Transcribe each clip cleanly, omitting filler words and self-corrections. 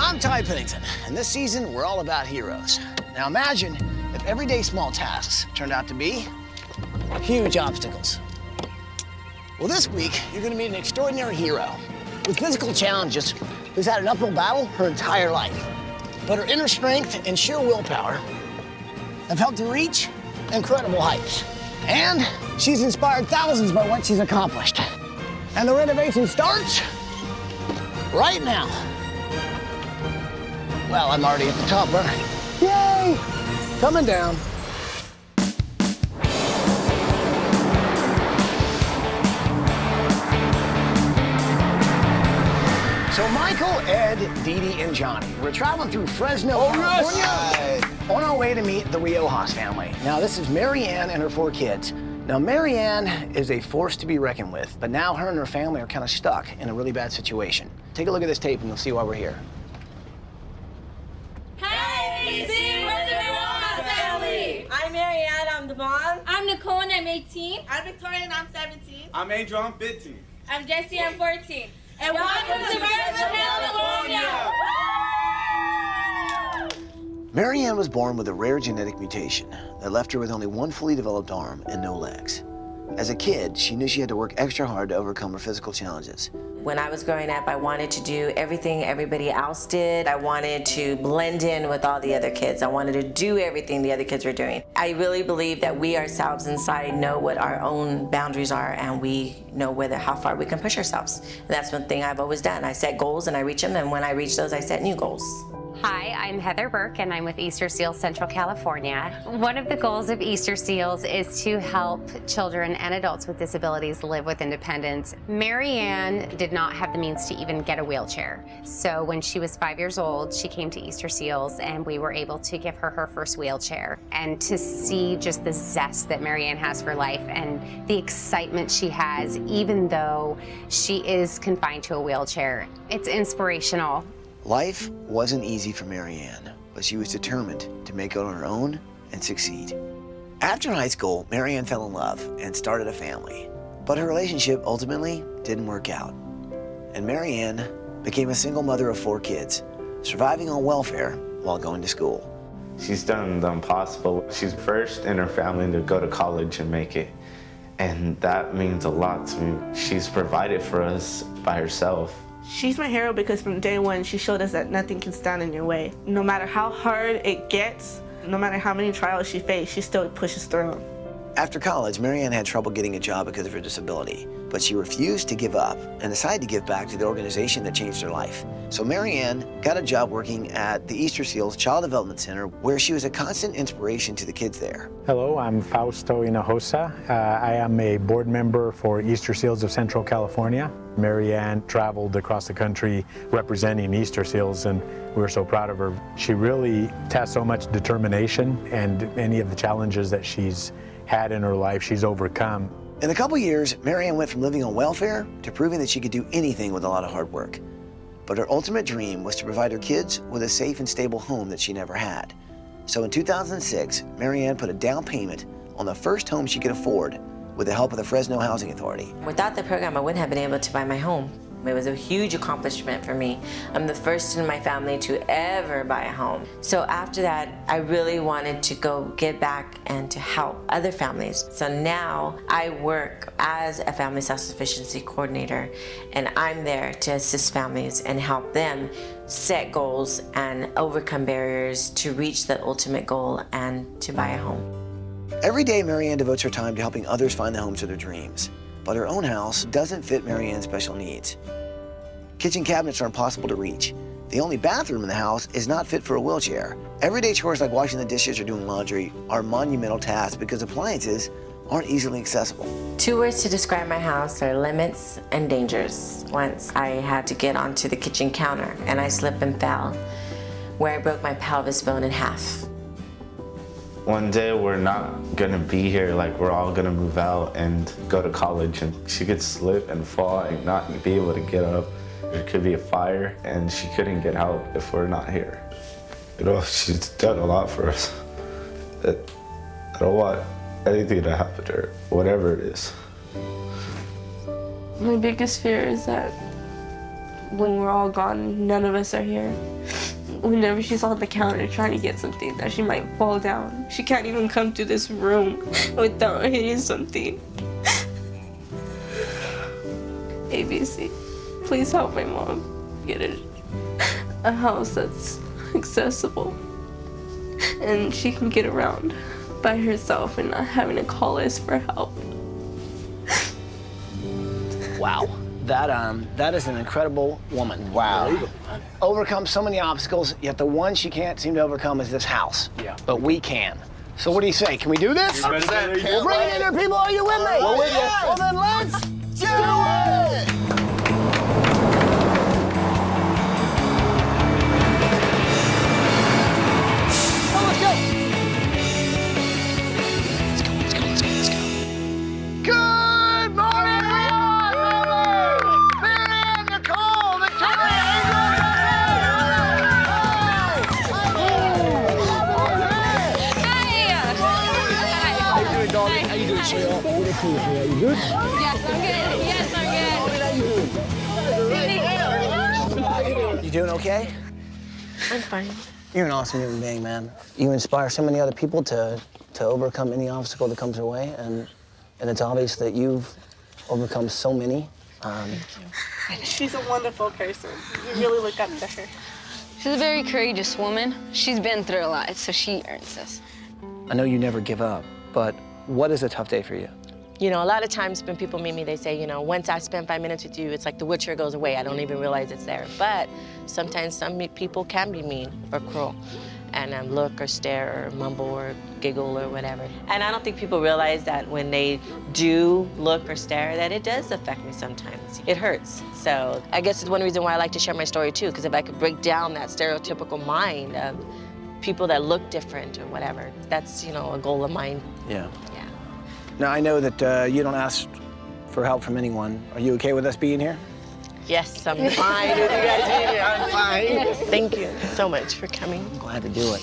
I'm Ty Pennington, and this season we're all about heroes. Now imagine if everyday small tasks turned out to be huge obstacles. Well, this week you're going to meet an extraordinary hero with physical challenges who's had an uphill battle her entire life. But her inner strength and sheer willpower have helped her reach incredible heights. And she's inspired thousands by what she's accomplished. And the renovation starts right now. Well, I'm already at the top, aren't I? Yay! Coming down. So Michael, Ed, Dee Dee, and Johnny, we're traveling through Fresno, California, on our way to meet the Riojas family. Now, this is Mary Ann and her 4 kids. Now, Mary Ann is a force to be reckoned with, but now her and her family are kind of stuck in a really bad situation. Take a look at this tape and you'll see why we're here. Hey, ABC, we're the Riojas family. I'm Mary Ann, I'm the mom. I'm Nicole and I'm 18. I'm Victoria and I'm 17. I'm Angel, I'm 15. I'm Jessie, I'm 14. And welcome to Fresno, California! Mary Ann was born with a rare genetic mutation that left her with only 1 fully developed arm and no legs. As a kid, she knew she had to work extra hard to overcome her physical challenges. When I was growing up, I wanted to do everything everybody else did. I wanted to blend in with all the other kids. I wanted to do everything the other kids were doing. I really believe that we ourselves inside know what our own boundaries are, and we know how far we can push ourselves. And that's one thing I've always done. I set goals and I reach them, and when I reach those, I set new goals. Hi, I'm Heather Burke and I'm with Easter Seals Central California. One of the goals of Easter Seals is to help children and adults with disabilities live with independence. Mary Ann did not have the means to even get a wheelchair. So when she was 5 years old, she came to Easter Seals and we were able to give her her first wheelchair. And to see just the zest that Mary Ann has for life and the excitement she has, even though she is confined to a wheelchair, it's inspirational. Life wasn't easy for Mary Ann, but she was determined to make it on her own and succeed. After high school, Mary Ann fell in love and started a family, but her relationship ultimately didn't work out. And Mary Ann became a single mother of 4 kids, surviving on welfare while going to school. She's done the impossible. She's first in her family to go to college and make it, and that means a lot to me. She's provided for us by herself. She's my hero because from day one, she showed us that nothing can stand in your way. No matter how hard it gets, no matter how many trials she faced, she still pushes through them. After college, Mary Ann had trouble getting a job because of her disability, but she refused to give up and decided to give back to the organization that changed her life. So Mary Ann got a job working at the Easter Seals Child Development Center, where she was a constant inspiration to the kids there. Hello, I'm Fausto Hinojosa. I am a board member for Easter Seals of Central California. Mary Ann traveled across the country representing Easter Seals, and we were so proud of her. She really has so much determination, and any of the challenges that she's had in her life, she's overcome. In a couple years, Mary Ann went from living on welfare to proving that she could do anything with a lot of hard work. But her ultimate dream was to provide her kids with a safe and stable home that she never had. So in 2006, Mary Ann put a down payment on the first home she could afford with the help of the Fresno Housing Authority. Without the program, I wouldn't have been able to buy my home. It was a huge accomplishment for me. I'm the first in my family to ever buy a home. So after that, I really wanted to go get back and to help other families. So now I work as a family self-sufficiency coordinator, and I'm there to assist families and help them set goals and overcome barriers to reach the ultimate goal and to buy a home. Every day, Mary Ann devotes her time to helping others find the homes of their dreams. But her own house doesn't fit Mary Ann's special needs. Kitchen cabinets are impossible to reach. The only bathroom in the house is not fit for a wheelchair. Everyday chores like washing the dishes or doing laundry are monumental tasks because appliances aren't easily accessible. 2 words to describe my house are limits and dangers. Once I had to get onto the kitchen counter and I slipped and fell, where I broke my pelvis bone in half. One day we're not gonna be here, like we're all gonna move out and go to college, and she could slip and fall and not be able to get up. There could be a fire and she couldn't get out if we're not here. You know, she's done a lot for us. I don't want anything to happen to her, whatever it is. My biggest fear is that when we're all gone, none of us are here. Whenever she's on the counter trying to get something, that she might fall down. She can't even come to this room without hitting something. ABC, please help my mom get a house that's accessible and she can get around by herself and not having to call us for help. Wow. That is an incredible woman. Wow. Overcome so many obstacles, yet the one she can't seem to overcome is this house. Yeah. But we can. So what do you say? Can we do this? We'll bring it in there, people. Are you with me? We're with you. Well, then let's do it! Oh, let's go. Let's go. Good morning, Marianne, Nicole, Victoria, How you doing, darling? How you doing, sweetheart? Good to see you, sweetheart. You good? Yes, I'm good. You doing okay? I'm fine. You're an awesome human being, man. You inspire so many other people to overcome any obstacle that comes their way, and it's obvious that you've overcome so many. She's a wonderful person. You really look up to her. She's a very courageous woman. She's been through a lot, so she earns this. I know you never give up, but what is a tough day for you? You know, a lot of times when people meet me, they say, you know, once I spend 5 minutes with you, it's like the wheelchair goes away. I don't even realize it's there. But sometimes some people can be mean or cruel and look or stare or mumble or giggle or whatever. And I don't think people realize that when they do look or stare, that it does affect me sometimes. It hurts. So I guess it's one reason why I like to share my story too, because if I could break down that stereotypical mind of people that look different or whatever, that's, you know, a goal of mine. Yeah. Yeah. Now, I know that you don't ask for help from anyone. Are you okay with us being here? Yes, I'm fine with you guys being here. I'm fine. Yes. Thank you so much for coming. I'm glad to do it.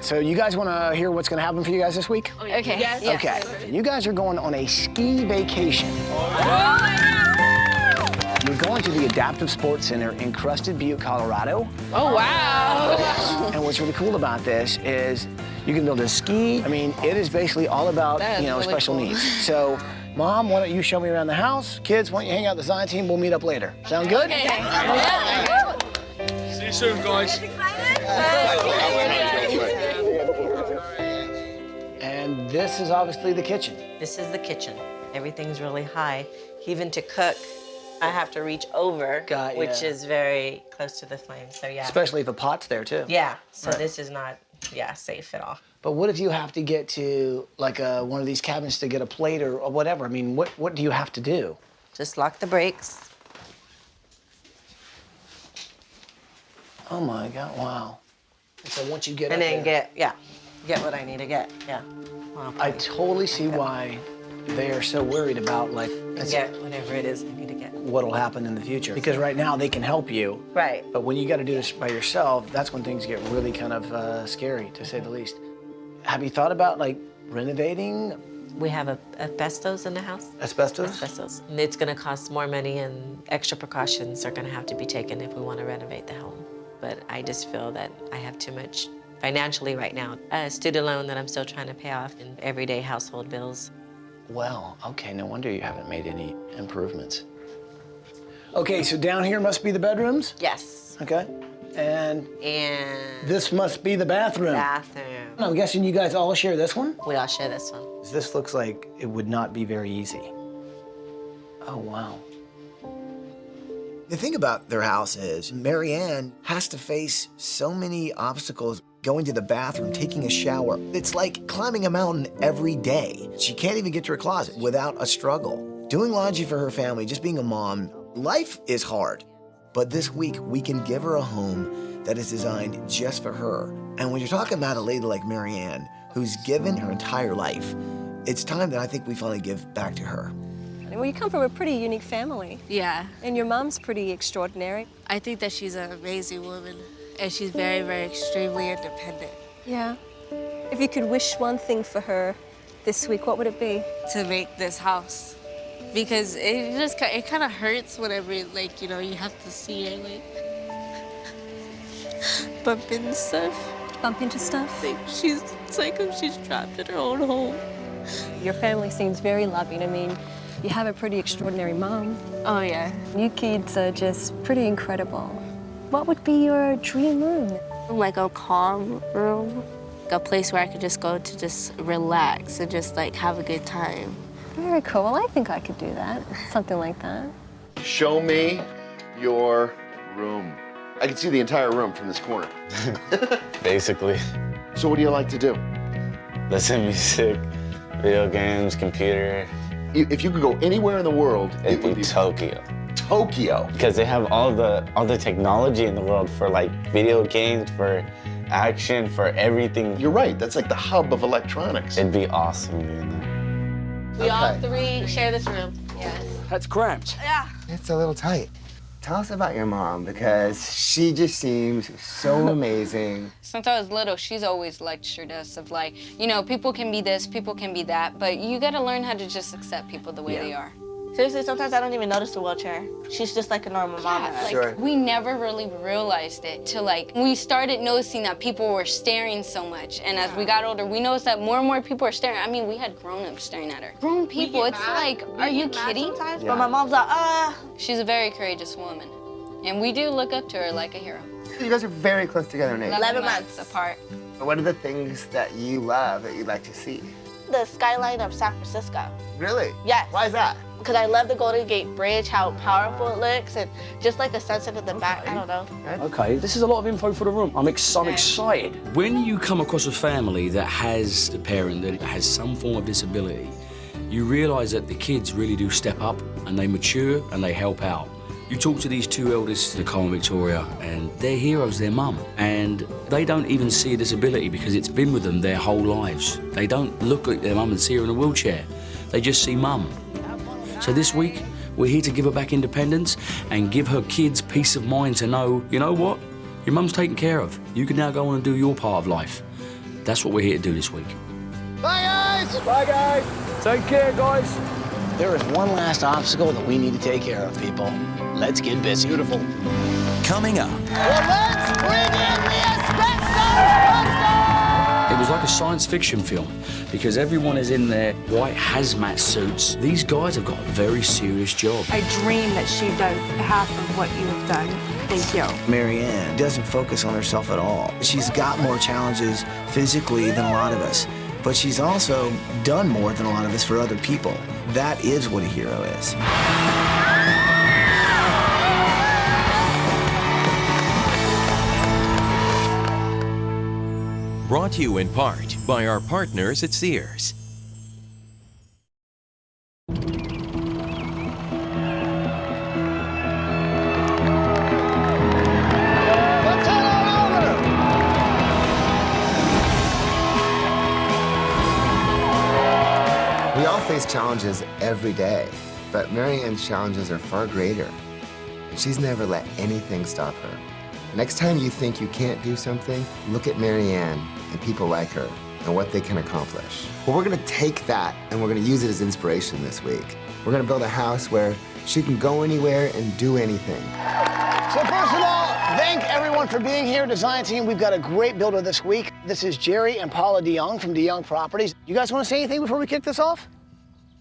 So you guys want to hear what's going to happen for you guys this week? Okay. Yes. Okay. You guys are going on a ski vacation. You're going to the Adaptive Sports Center in Crested Butte, Colorado. Oh, wow. And what's really cool about this is you can build a ski. I mean, it is basically all about, you know, really special cool. needs. So, Mom, why don't you show me around the house? Kids, why don't you hang out with the design team? We'll meet up later. Sound good? Okay. See you soon, guys. And this is obviously the kitchen. This is the kitchen. Everything's really high. Even to cook, I have to reach over, which is very close to the flame, so yeah. Especially if a pot's there, too. Yeah, so Right. this is not, safe at all. But what if you have to get to, like, one of these cabins to get a plate or whatever? I mean, what do you have to do? Just lock the brakes. Oh, my God, wow. And so once you get And up then there, get what I need to get, yeah. Well, I totally see why they are so worried about, like, get whatever it is I need to get. what'll happen in the future. Because right now they can help you, Right. but when you got to do this by yourself, that's when things get really kind of scary, to say the least. Have you thought about, like, renovating? We have asbestos in the house. Asbestos? Asbestos. It's gonna cost more money and extra precautions are gonna have to be taken if we wanna renovate the home. But I just feel that I have too much financially right now. A student loan that I'm still trying to pay off and everyday household bills. Well, okay, no wonder you haven't made any improvements. Okay, so down here must be the bedrooms? Yes. Okay. And And this must be the bathroom. bathroom. I'm guessing you guys all share this one? We all share this one. This looks like it would not be very easy. Oh, wow. The thing about their house is Marianne has to face so many obstacles going to the bathroom, taking a shower. It's like climbing a mountain every day. She can't even get to her closet without a struggle. Doing laundry for her family, just being a mom, life is hard. But this week, we can give her a home that is designed just for her. And when you're talking about a lady like Marianne, who's given her entire life, it's time that I think we finally give back to her. Well, you come from a pretty unique family. Yeah. And your mom's pretty extraordinary. I think that she's an amazing woman, and she's very, very extremely independent. Yeah. If you could wish one thing for her this week, what would it be? To make this house because it kind of hurts whenever, like, you know, you have to see her, like, bump into stuff. Bump into stuff? Like, it's like if she's trapped in her own home. Your family seems very loving. I mean, you have a pretty extraordinary mom. Oh, yeah. You kids are just pretty incredible. What would be your dream room? Like a calm room, a place where I could just go to just relax and just, like, have a good time. Very cool. Well, I think I could do that. Something like that. Show me your room. I can see the entire room from this corner. Basically. So what do you like to do? Listen to music, video games, computer. If you could go anywhere in the world, It'd be Tokyo. Tokyo. Because they have all the technology in the world for like video games, for action, for everything. You're right, that's like the hub of electronics. It'd be awesome being there. We all three share this room. Yes. That's cramped. Yeah. It's a little tight. Tell us about your mom, because she just seems so amazing. Since I was little, she's always lectured us of like, you know, people can be this, people can be that, but you gotta learn how to just accept people the way they are. Seriously, sometimes I don't even notice the wheelchair. She's just like a normal mom. Like, Sure. we never really realized it till like we started noticing that people were staring so much. And as we got older, we noticed that more and more people are staring. I mean, we had grown-ups staring at her. Grown people, it's like, are you kidding? Sometimes, but my mom's like, She's a very courageous woman. And we do look up to her like a hero. You guys are very close together, Nate. 11 months apart. What are the things that you love that you'd like to see? the skyline of San Francisco. Really? Yes. Why is that? Because I love the Golden Gate Bridge, how powerful it looks, and just like the sunset at the back, I don't know. Okay, this is a lot of info for the room. I'm excited. When you come across a family that has a parent that has some form of disability, you realise that the kids really do step up and they mature and they help out. You talk to these two eldest, Nicole and Victoria, and they're heroes, their mum. And they don't even see a disability because it's been with them their whole lives. They don't look at their mum and see her in a wheelchair. They just see mum. So this week, we're here to give her back independence and give her kids peace of mind to know, you know what? Your mum's taken care of. You can now go on and do your part of life. That's what we're here to do this week. Bye, guys! Bye, guys. Take care, guys. There is one last obstacle that we need to take care of, people. Let's get busy. Beautiful. Coming up. Well, let's bring in the asbestos! It was like a science fiction film because everyone is in their white hazmat suits. These guys have got a very serious job. I dream that she does half of what you have done. Thank you. Mary Ann doesn't focus on herself at all. She's got more challenges physically than a lot of us, but she's also done more than a lot of us for other people. That is what a hero is. Brought to you in part by our partners at Sears. We all face challenges every day, but Mary Ann's challenges are far greater. She's never let anything stop her. Next time you think you can't do something, look at Mary Ann and people like her and what they can accomplish. Well, we're gonna take that and we're gonna use it as inspiration this week. We're gonna build a house where she can go anywhere and do anything. So first of all, thank everyone for being here. Design team, we've got a great builder this week. This is Jerry and Paula DeYoung from DeYoung Properties. You guys want to say anything before we kick this off?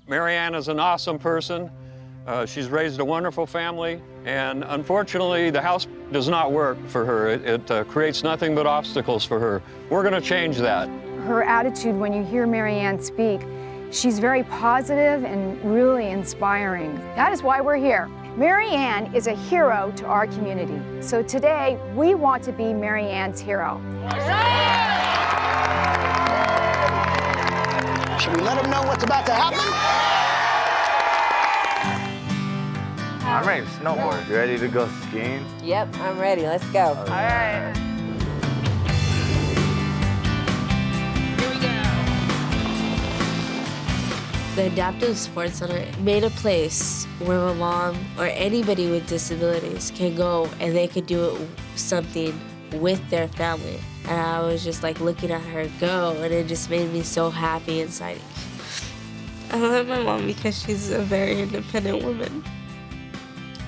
Mary Ann is an awesome person. She's raised a wonderful family, and unfortunately, the house does not work for her. It creates nothing but obstacles for her. We're going to change that. Her attitude when you hear Mary Ann speak, she's very positive and really inspiring. That is why we're here. Mary Ann is a hero to our community. So today, we want to be Mary Ann's hero. Should we let them know what's about to happen? I'm ready to snowboard. You ready to go skiing? Yep, I'm ready. Let's go. All right. The Adaptive Sports Center made a place where my mom or anybody with disabilities can go and they could do something with their family. And I was just like looking at her go, and it just made me so happy inside. love my mom because she's a very independent woman.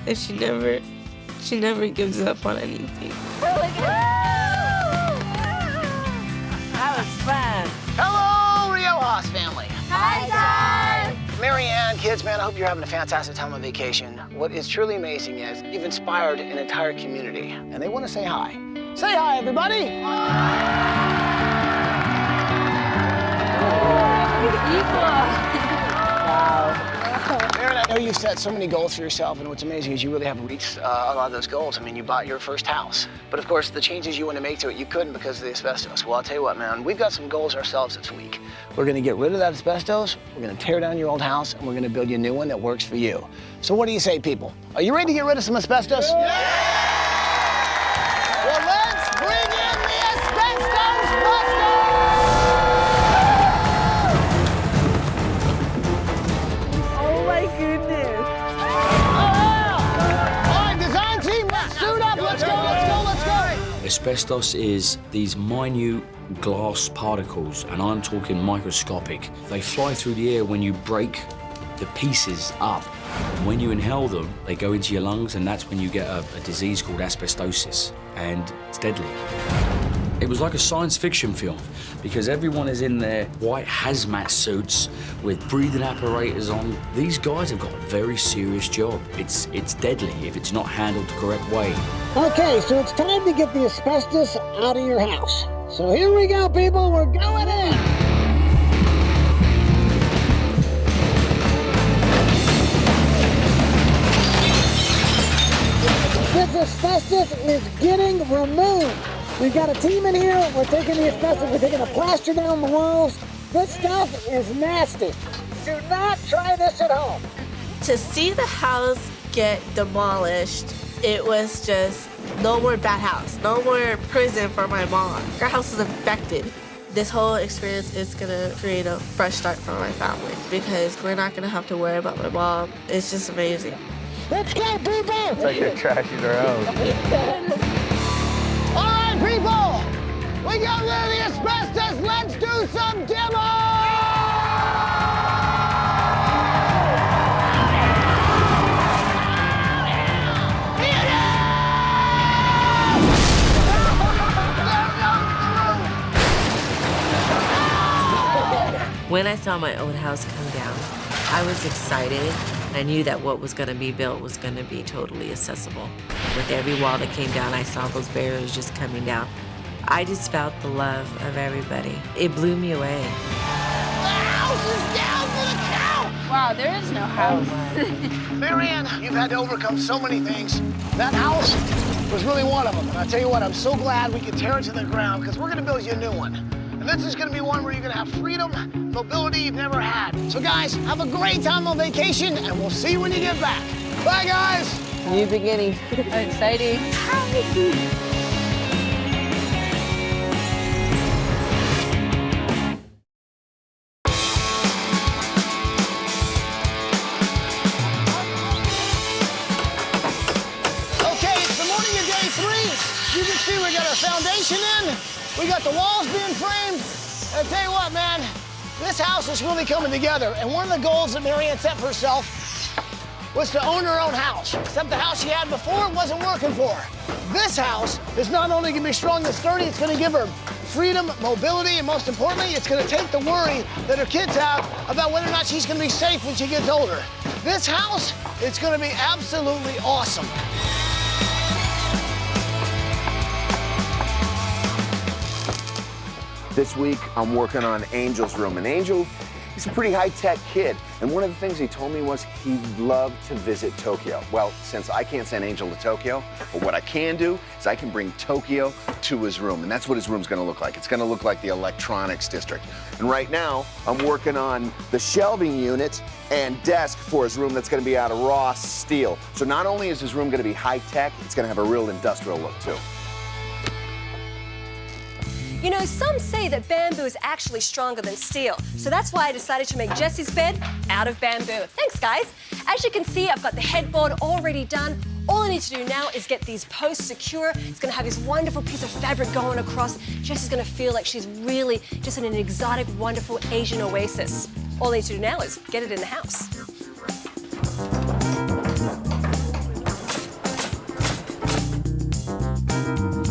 And she never gives up on anything. That was fun. Hello, Riojas family. Hi, Dad. Mary Ann, kids, man, I hope you're having a fantastic time on vacation. What is truly amazing is you've inspired an entire community, and they want to say hi. Say hi, everybody. Aaron, I know you've set so many goals for yourself, and what's amazing is you really have reached a lot of those goals. I mean, you bought your first house, but of course, the changes you want to make to it, you couldn't because of the asbestos. Well, I'll tell you what, man, we've got some goals ourselves this week. We're going to get rid of that asbestos, we're going to tear down your old house, and we're going to build you a new one that works for you. So what do you say, people? Are you ready to get rid of some asbestos? Yeah! Well, let's bring in the asbestos Oh my goodness. All right, design team, let's suit up. Let's go, let's go, let's go. Asbestos is these minute glass particles, and I'm talking microscopic. They fly through the air when you break the pieces up. And when you inhale them, they go into your lungs, and that's when you get a disease called asbestosis, and it's deadly. It was like a science fiction film because everyone is in their white hazmat suits with breathing apparatus on. These guys have got a very serious job. It's deadly if it's not handled the correct way. Okay, so it's time to get the asbestos out of your house. So here we go, people, we're going in. This asbestos is getting removed. We've got a team in here. We're taking the asbestos. We're taking the plaster down the walls. This stuff is nasty. Do not try this at home. To see the house get demolished, it was just no more bad house, no more prison for my mom. Our house is infected. This whole experience is gonna create a fresh start for my family because we're not gonna have to worry about my mom. It's just amazing. Let's go, people! It's like you're trashing her own. All right, people! We got rid of the asbestos. Let's do some demo! When I saw my old house come down, I was excited. I knew that what was gonna be built was gonna be totally accessible. With every wall that came down, I saw those barriers just coming down. I just felt the love of everybody. It blew me away. The house is down for the count! Wow, there is no house. Mary Ann, you've had to overcome so many things. That house was really one of them. And I tell you what, I'm so glad we could tear it to the ground because we're gonna build you a new one. And this is gonna be one where you're gonna have freedom, mobility you've never had. So guys, have a great time on vacation and we'll see you when you get back. Bye guys. New beginning. Exciting. Okay, it's the morning of day 3. You can see we got our foundation in. We got the walls being framed. And I tell you what, man, this house is really coming together. And one of the goals that Mary Ann set for herself was to own her own house. Except the house she had before wasn't working for her. This house is not only gonna be strong and sturdy, it's gonna give her freedom, mobility, and most importantly, it's gonna take the worry that her kids have about whether or not she's gonna be safe when she gets older. This house, it's gonna be absolutely awesome. This week, I'm working on Angel's room. And Angel, he's a pretty high-tech kid. And one of the things he told me was he'd love to visit Tokyo. Well, since I can't send Angel to Tokyo, but what I can do is I can bring Tokyo to his room. And that's what his room's gonna look like. It's gonna look like the electronics district. And right now, I'm working on the shelving unit and desk for his room that's gonna be out of raw steel. So not only is his room gonna be high-tech, it's gonna have a real industrial look, too. You know, some say that bamboo is actually stronger than steel, so that's why I decided to make Jesse's bed out of bamboo. Thanks, guys. As you can see, I've got the headboard already done, All I need to do now is get these posts secure. It's gonna have this wonderful piece of fabric going across. Jesse's gonna feel like she's really just in an exotic, wonderful Asian oasis. All I need to do now is get it in the house.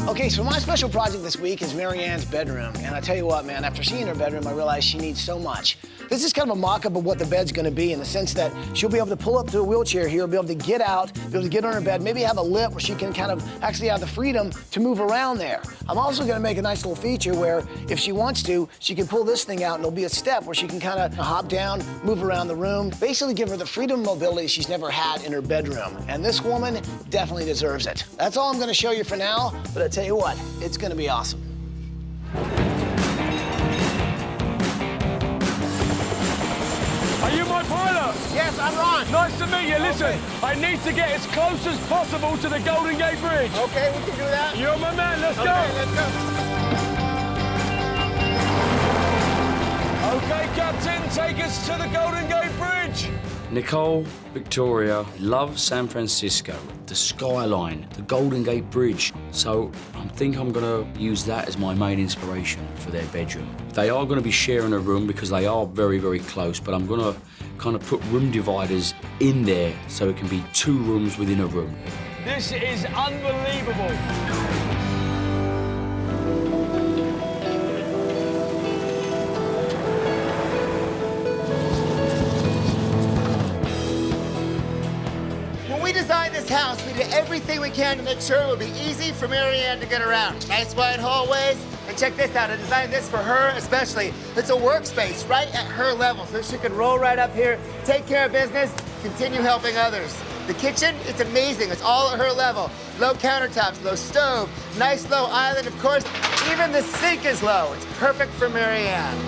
Okay, so my special project this week is Mary Ann's bedroom. And I tell you what, man, after seeing her bedroom, I realized she needs so much. This is kind of a mock-up of what the bed's gonna be in the sense that she'll be able to pull up to a wheelchair here, be able to get out, be able to get on her bed, maybe have a lip where she can kind of actually have the freedom to move around there. I'm also gonna make a nice little feature where if she wants to, she can pull this thing out and it'll be a step where she can kind of hop down, move around the room, basically give her the freedom and mobility she's never had in her bedroom. And this woman definitely deserves it. That's all I'm gonna show you for now, but I tell you what, it's gonna be awesome. Are you my pilot? Yes, I'm Ron. Nice to meet you. Listen, I need to get as close as possible to the Golden Gate Bridge. Okay, we can do that. You're my man. Let's go. Let's go. Okay, Captain, take us to the Golden Gate Bridge. Nicole, Victoria, love San Francisco, the skyline, the Golden Gate Bridge. So I think I'm gonna use that as my main inspiration for their bedroom. They are gonna be sharing a room because they are very, very close, but I'm gonna kind of put room dividers in there so it can be 2 rooms within a room. This is unbelievable. When we designed this house, we did everything we can to make sure it would be easy for Mary Ann to get around. Nice wide hallways, and check this out, I designed this for her especially. It's a workspace right at her level, so she can roll right up here, take care of business, continue helping others. The kitchen, it's amazing, it's all at her level. Low countertops, low stove, nice low island, of course, even the sink is low. It's perfect for Mary Ann.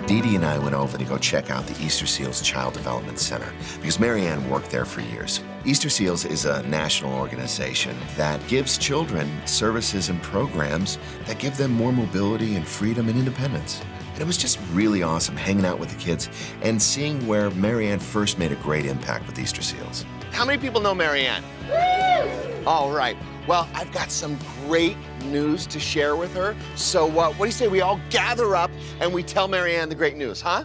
Dee Dee and I went over to go check out the Easter Seals Child Development Center because Mary Ann worked there for years. Easter Seals is a national organization that gives children services and programs that give them more mobility and freedom and independence. And it was just really awesome hanging out with the kids and seeing where Mary Ann first made a great impact with Easter Seals. How many people know Mary Ann? All right. Well, I've got some great news to share with her. So what do you say we all gather up and we tell Mary Ann the great news, huh?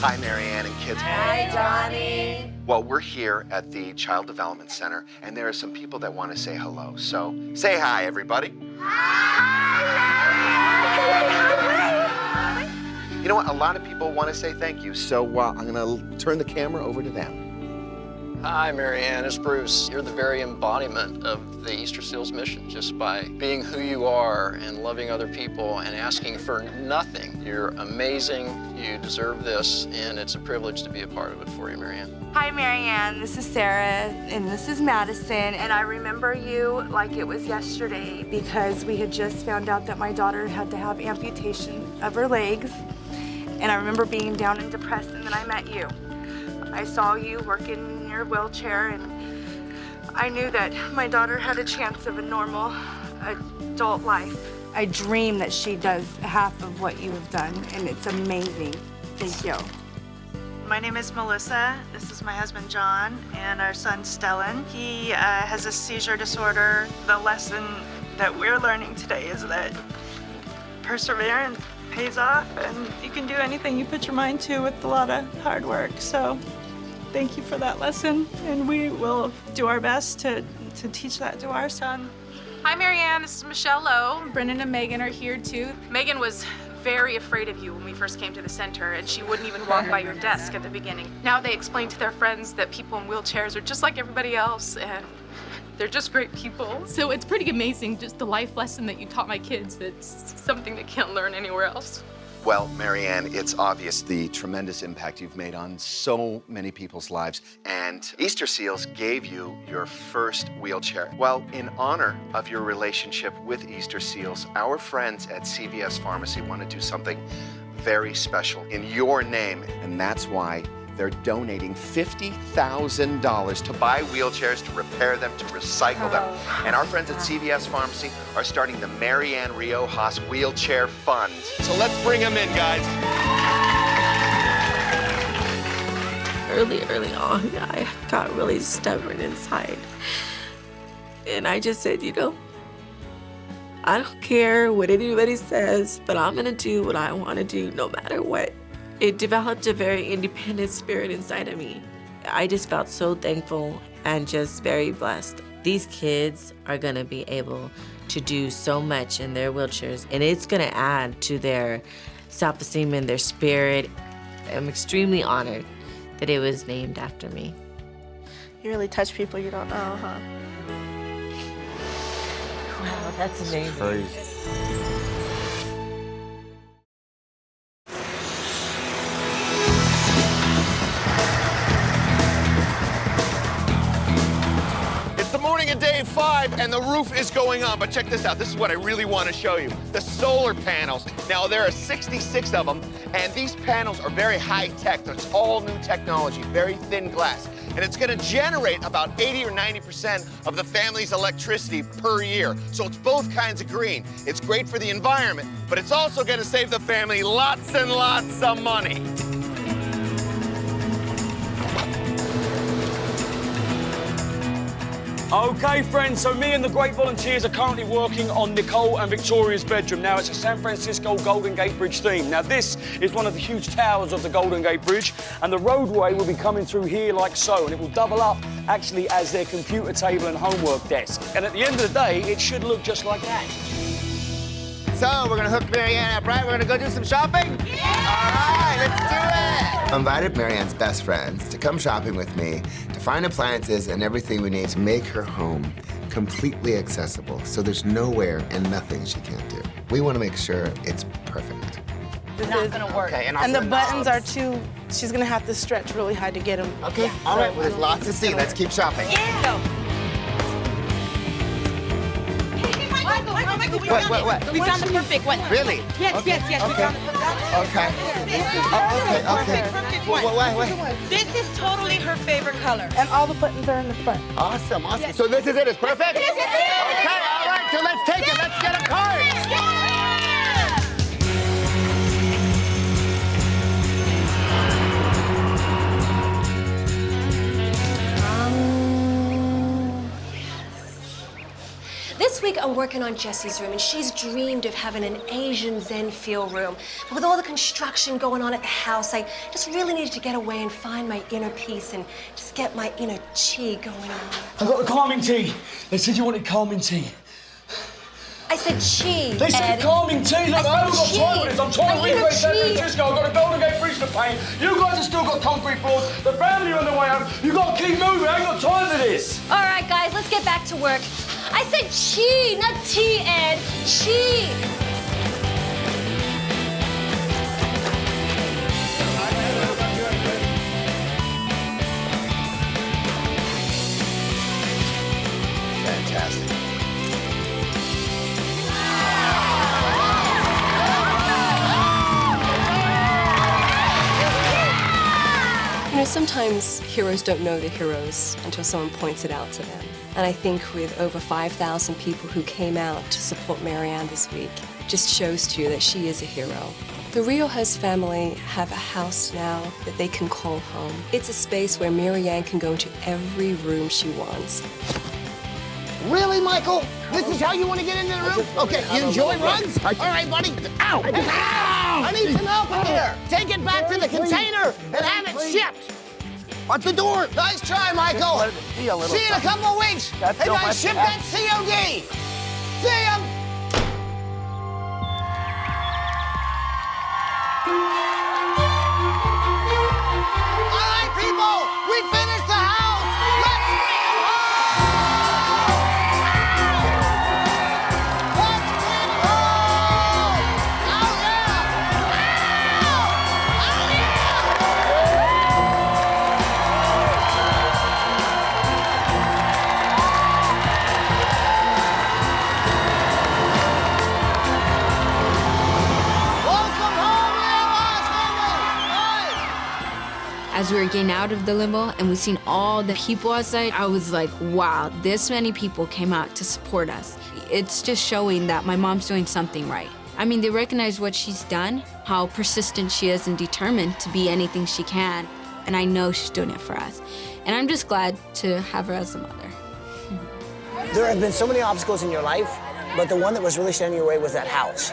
Hi, Mary Ann and kids. Hi, Johnny. Well, we're here at the Child Development Center, and there are some people that want to say hello. So say hi, everybody. You know what? A lot of people want to say thank you, so I'm going to turn the camera over to them. Hi, Mary Ann. It's Bruce. You're the very embodiment of the Easter Seals mission, just by being who you are and loving other people and asking for nothing. You're amazing. You deserve this, and it's a privilege to be a part of it for you, Mary Ann. Hi, Mary Ann. This is Sarah, and this is Madison, and I remember you like it was yesterday because we had just found out that my daughter had to have amputation of her legs, and I remember being down and depressed, and then I met you. I saw you working in your wheelchair, and I knew that my daughter had a chance of a normal adult life. I dream that she does half of what you have done, and it's amazing. Thank you. My name is Melissa. This is my husband, John, and our son, Stellan. He has a seizure disorder. The lesson that we're learning today is that perseverance pays off, and you can do anything you put your mind to with a lot of hard work. So thank you for that lesson, and we will do our best to teach that to our son. Hi, Mary Ann. This is Michelle Lowe. Brendan and Megan are here, too. Megan was very afraid of you when we first came to the center, and she wouldn't even walk by your desk at the beginning. Now they explain to their friends that people in wheelchairs are just like everybody else, and they're just great people. So it's pretty amazing, just the life lesson that you taught my kids. It's something they can't learn anywhere else. Well, Marianne, it's obvious the tremendous impact you've made on so many people's lives. And Easter Seals gave you your first wheelchair. Well, in honor of your relationship with Easter Seals, our friends at CVS Pharmacy want to do something very special in your name. And that's why they're donating $50,000 to buy wheelchairs, to repair them, to recycle them. And our friends at CVS Pharmacy are starting the Ann Riojas Wheelchair Fund. So let's bring them in, guys. Early on, I got really stubborn inside. And I just said, you know, I don't care what anybody says, but I'm gonna do what I wanna do no matter what. It developed a very independent spirit inside of me. I just felt so thankful and just very blessed. These kids are gonna be able to do so much in their wheelchairs, and it's gonna add to their self-esteem and their spirit. I'm extremely honored that it was named after me. You really touch people you don't know, huh? Wow, that's amazing. Crazy. Morning of day 5 and the roof is going on, but check this out. This is what I really want to show you. The solar panels. Now there are 66 of them, and these panels are very high tech. It's all new technology, very thin glass. And it's going to generate about 80 or 90% of the family's electricity per year. So it's both kinds of green. It's great for the environment, but it's also going to save the family lots and lots of money. Okay, friends, so me and the great volunteers are currently working on Nicole and Victoria's bedroom. Now, it's a San Francisco Golden Gate Bridge theme. Now, this is one of the huge towers of the Golden Gate Bridge, and the roadway will be coming through here like so, and it will double up, actually, as their computer table and homework desk. And at the end of the day, it should look just like that. So, we're gonna hook Marianne up, right? We're gonna go do some shopping? Yeah! All right, let's do it! I invited Marianne's best friends to come shopping with me to find appliances and everything we need to make her home completely accessible, so there's nowhere and nothing she can't do. We wanna make sure it's perfect. This is not gonna work. Okay, and the buttons are too, she's gonna have to stretch really hard to get them. Okay, all right, well, there's lots to see. Let's keep shopping. Yeah! What? We found the perfect one. Really? Yes, Okay. yes, yes. Okay. We found the perfect one. Okay. Perfect one. What? This is totally her favorite color. And all the buttons are in the front. Awesome. Yes. So this is it. It's perfect? This is it. Okay, all right. So let's take it. Let's get a card. This week I'm working on Jessie's room, and she's dreamed of having an Asian Zen feel room. But with all the construction going on at the house, I just really needed to get away and find my inner peace and just get my inner chi going on. I got the calming tea. They said you wanted calming tea. I said chi, They said Ed. calming tea. Look, I haven't got chi. time for this. I'm trying to My inner recreate San chi. Francisco. I've got a Golden Gate Bridge to paint. You guys have still got concrete floors. The family are on the way home. You got to keep moving. I ain't got time for this. All right, guys, let's get back to work. I said chi, not tea, Ed. Chi. Fantastic. You know, sometimes heroes don't know they're heroes until someone points it out to them. And I think with over 5,000 people who came out to support Marianne this week, it just shows to you that she is a hero. The Riojas family have a house now that they can call home. It's a space where Marianne can go into every room she wants. Really, Michael? This is how you want to get into the room? Okay, you enjoy runs? All right, buddy. Ow! Ow! I need some help in here. Take it back to the container and have it shipped. At the door. Nice try, Michael. See you in a couple of weeks. Hey, guys, ship that COD. See ya. All right, people, we finished the house. Let's bring them home. Let's bring them home. Oh, yeah. As we were getting out of the limo and we seen all the people outside, I was like, wow, this many people came out to support us. It's just showing that my mom's doing something right. I mean, they recognize what she's done, how persistent she is and determined to be anything she can. And I know she's doing it for us. And I'm just glad to have her as a mother. There have been so many obstacles in your life, but the one that was really standing in your way was that house.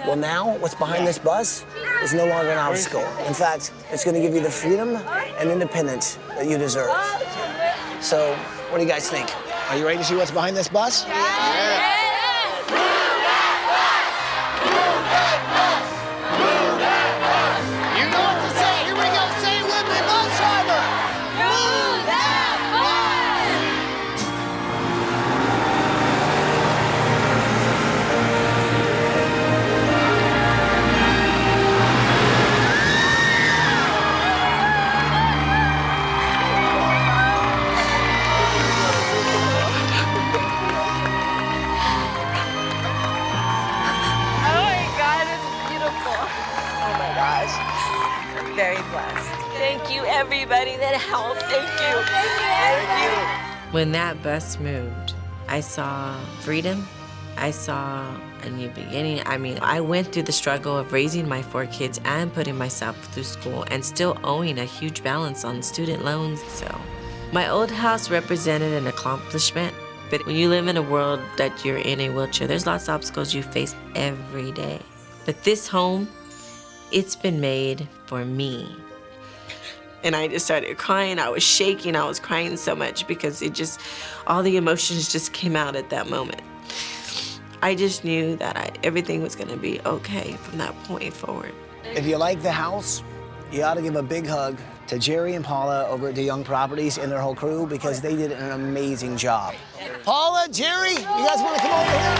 Well, now what's behind this bus is no longer an obstacle. In fact, it's going to give you the freedom and independence that you deserve. So, what do you guys think? Are you ready to see what's behind this bus? Yeah. You know what to say. Here we go. Say it with me, bus driver. Move that Very blessed. Thank you, everybody that helped. Thank you. Thank you. When that bus moved, I saw freedom. I saw a new beginning. I mean, I went through the struggle of raising my 4 kids and putting myself through school and still owing a huge balance on student loans. So my old house represented an accomplishment. But when you live in a world that you're in a wheelchair, there's lots of obstacles you face every day. But this home, it's been made for me. And I just started crying. I was shaking. I was crying so much because all the emotions just came out at that moment. I just knew that everything was gonna be okay from that point forward. If you like the house, you ought to give a big hug to Jerry and Paula over at DeYoung Properties and their whole crew because they did an amazing job. Paula, Jerry, you guys want to come over here?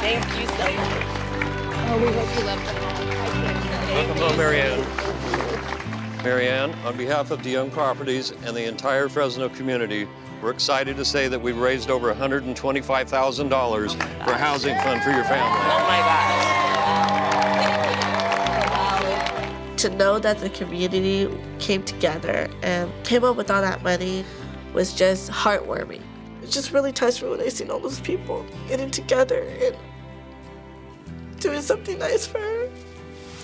Thank you so much. Oh, we hope you love them all. Welcome home, Marianne. Marianne, on behalf of DeYoung Properties and the entire Fresno community, we're excited to say that we've raised over $125,000 for a housing fund for your family. Oh my gosh. To know that the community came together and came up with all that money was just heartwarming. It just really touched me when I seen all those people getting together and doing something nice for her.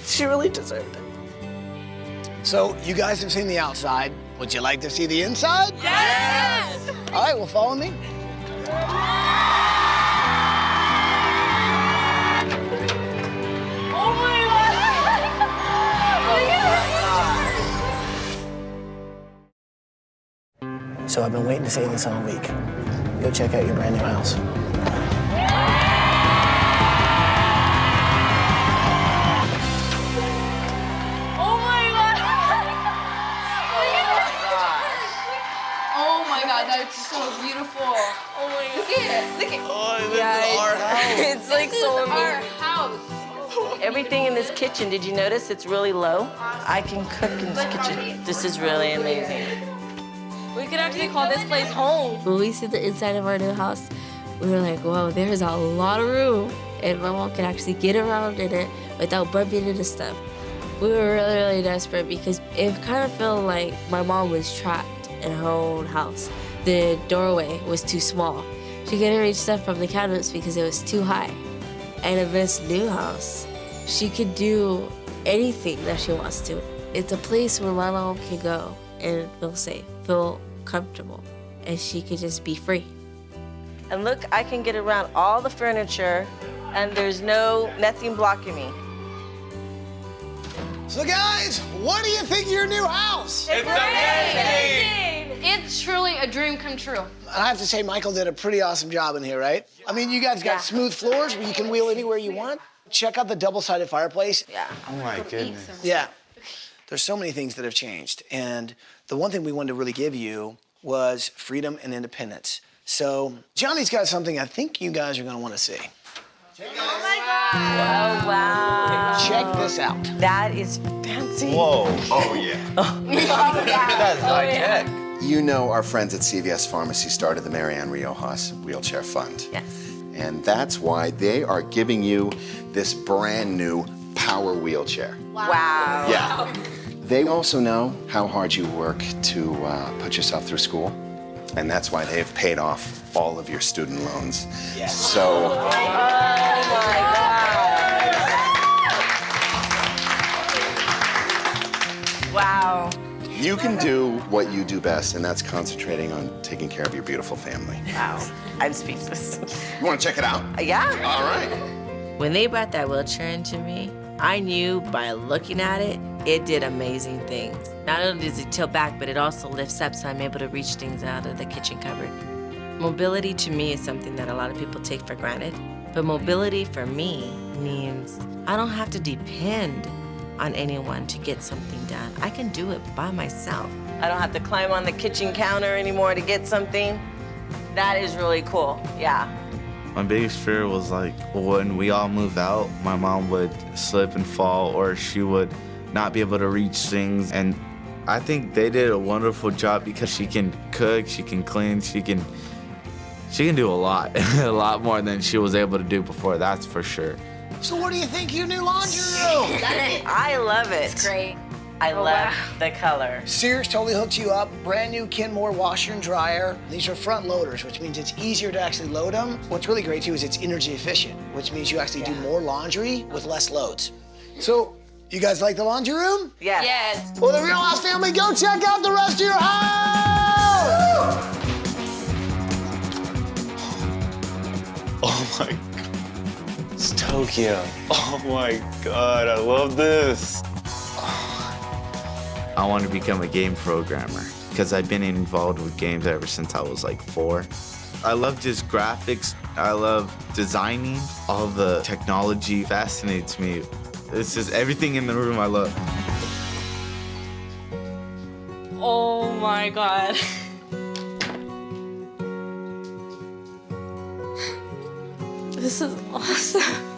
She really deserved it. So, you guys have seen the outside. Would you like to see the inside? Yes! All right, well, follow me. Oh my God! So, I've been waiting to say this all week. Go check out your brand new house. Oh my God, that's so beautiful. Oh my God. Look at it. Look at it. Oh, this is our house. It's like so amazing. Our house. Everything in this kitchen, did you notice it's really low? I can cook in this kitchen. This is really amazing. We could actually call this place home. When we see the inside of our new house, we were like, whoa, there's a lot of room. And my mom could actually get around in it without bumping into stuff. We were really, really desperate because it kind of felt like my mom was trapped in her own house. The doorway was too small. She couldn't reach stuff from the cabinets because it was too high. And in this new house, she could do anything that she wants to. It's a place where my mom can go and feel safe, feel comfortable, and she could just be free. And look, I can get around all the furniture, and there's nothing blocking me. So guys, what do you think of your new house? It's amazing! It's truly a dream come true. I have to say, Michael did a pretty awesome job in here, right? I mean, you guys got smooth floors where you can wheel anywhere you want. Check out the double-sided fireplace. Yeah. Oh my goodness. Yeah. There's so many things that have changed. And the one thing we wanted to really give you was freedom and independence. So Johnny's got something I think you guys are gonna wanna see. Oh my God! Oh, wow. Check this out. That is fancy. Whoa. Oh, yeah. That's high-tech. You know our friends at CVS Pharmacy started the Ann Riojas Wheelchair Fund. Yes. And that's why they are giving you this brand new power wheelchair. Wow. Yeah. They also know how hard you work to put yourself through school, and that's why they've paid off all of your student loans. Yes. So. Oh my God. Wow. You can do what you do best, and that's concentrating on taking care of your beautiful family. Wow. I'm speechless. You want to check it out? Yeah. All right. When they brought that wheelchair into me, I knew by looking at it, it did amazing things. Not only does it tilt back, but it also lifts up so I'm able to reach things out of the kitchen cupboard. Mobility to me is something that a lot of people take for granted. But mobility for me means I don't have to depend on anyone to get something done. I can do it by myself. I don't have to climb on the kitchen counter anymore to get something. That is really cool, yeah. My biggest fear was like when we all move out, my mom would slip and fall, or she would not be able to reach things. And I think they did a wonderful job because she can cook, she can clean, she can do a lot, a lot more than she was able to do before, that's for sure. So what do you think of your new laundry room? I love it. It's great. I love the color. Sears totally hooked you up. Brand new Kenmore washer and dryer. These are front loaders, which means it's easier to actually load them. What's really great too is it's energy efficient, which means you actually do more laundry with less loads. So, you guys like the laundry room? Yes. Yes. Well, the Real House family, go check out the rest of your house! Oh my God. It's Tokyo. Oh my God, I love this. I want to become a game programmer because I've been involved with games ever since I was like 4. I love just graphics. I love designing. All the technology fascinates me. It's just everything in the room I love. Oh my God. This is awesome.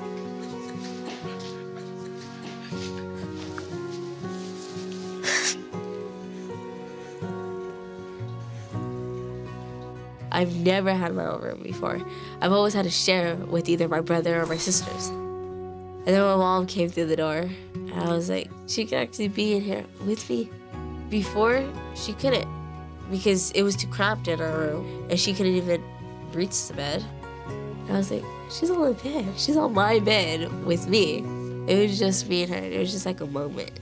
I've never had my own room before. I've always had to share with either my brother or my sisters. And then my mom came through the door, and I was like, she can actually be in here with me. Before, she couldn't, because it was too cramped in our room, and she couldn't even reach the bed. And I was like, she's on the bed. She's on my bed with me. It was just me and her. It was just like a moment.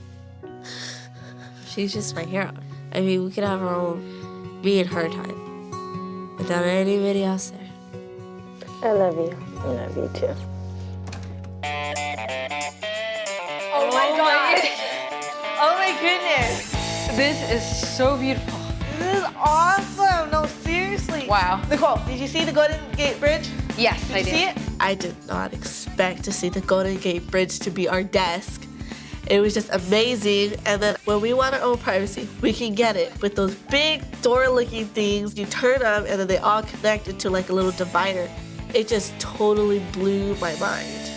She's just my hero. I mean, we could have our own me and her time without anybody else there. I love you. I love you too. Oh my God. Oh my goodness. This is so beautiful. This is awesome. No, seriously. Wow. Nicole, did you see the Golden Gate Bridge? Yes, I Did you see did. it? I did not expect to see the Golden Gate Bridge to be our desk. It was just amazing. And then when we want our own privacy, we can get it with those big door-looking things. You turn them and then they all connect into like a little divider. It just totally blew my mind.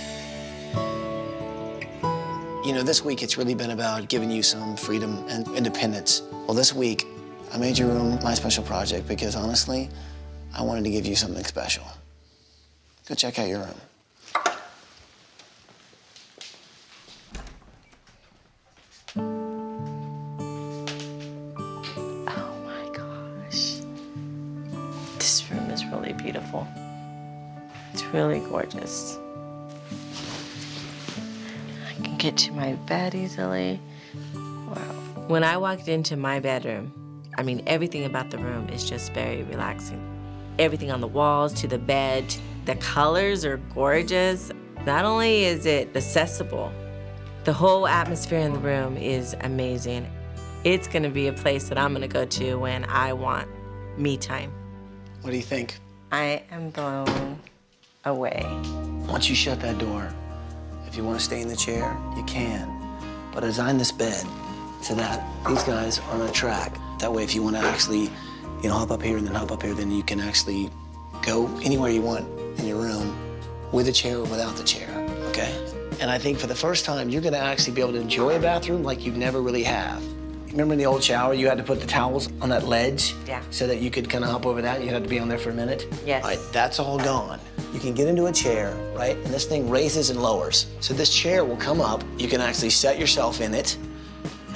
You know, this week it's really been about giving you some freedom and independence. Well, this week, I made your room my special project because honestly, I wanted to give you something special. Go check out your room. Oh my gosh. This room is really beautiful. It's really gorgeous. I can get to my bed easily. Wow. When I walked into my bedroom, I mean, everything about the room is just very relaxing. Everything on the walls to the bed, the colors are gorgeous. Not only is it accessible, the whole atmosphere in the room is amazing. It's gonna be a place that I'm gonna go to when I want me time. What do you think? I am blown away. Once you shut that door, if you want to stay in the chair, you can. But I designed this bed so that these guys are on a track. That way, if you want to actually, hop up here and then hop up here, then you can actually go anywhere you want in your room with a chair or without the chair, okay? And I think for the first time, you're gonna actually be able to enjoy a bathroom like you never really have. Remember in the old shower, you had to put the towels on that ledge? Yeah. So that you could kind of hop over that, and you had to be on there for a minute? Yes. All right, that's all gone. you can get into a chair, right? And this thing raises and lowers. So this chair will come up, you can actually set yourself in it,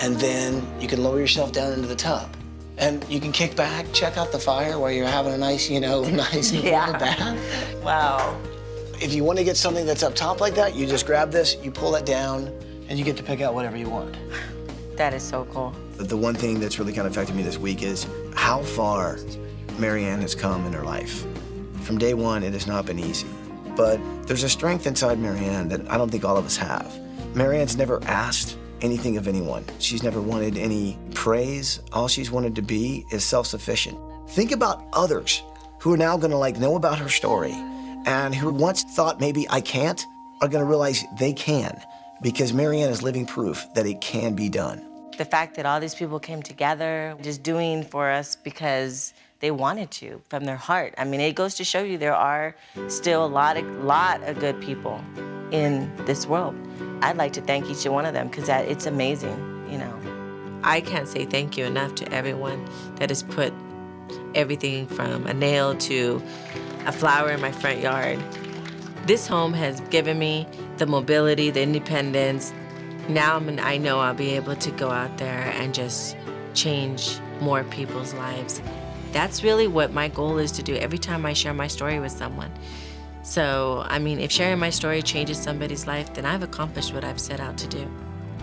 and then you can lower yourself down into the tub. And you can kick back, check out the fire while you're having a nice, nice warm bath. Wow. If you want to get something that's up top like that, you just grab this, you pull it down, and you get to pick out whatever you want. That is so cool. The one thing that's really kind of affected me this week is how far Marianne has come in her life. From day one, it has not been easy. But there's a strength inside Marianne that I don't think all of us have. Marianne's never asked anything of anyone. She's never wanted any praise. All she's wanted to be is self-sufficient. Think about others who are now gonna know about her story and who once thought maybe I can't are gonna realize they can, because Marianne is living proof that it can be done. The fact that all these people came together, just doing for us because they wanted to, from their heart. I mean, it goes to show you there are still a lot of good people in this world. I'd like to thank each one of them because it's amazing, I can't say thank you enough to everyone that has put everything from a nail to a flower in my front yard. This home has given me the mobility, the independence. Now I know I'll be able to go out there and just change more people's lives. That's really what my goal is to do every time I share my story with someone. So, if sharing my story changes somebody's life, then I've accomplished what I've set out to do.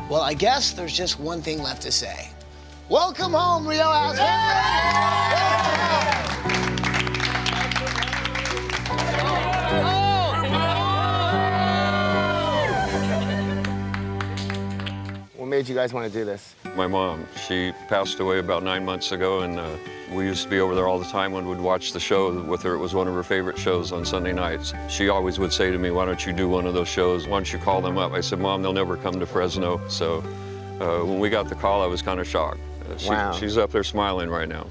Well, I guess there's just one thing left to say. Welcome home, Riojas! What made you guys want to do this? My mom, she passed away about 9 months ago, and we used to be over there all the time when we'd watch the show with her. It was one of her favorite shows on Sunday nights. She always would say to me, why don't you do one of those shows? Why don't you call them up? I said, Mom, they'll never come to Fresno. So when we got the call, I was kind of shocked. Wow. She's up there smiling right now.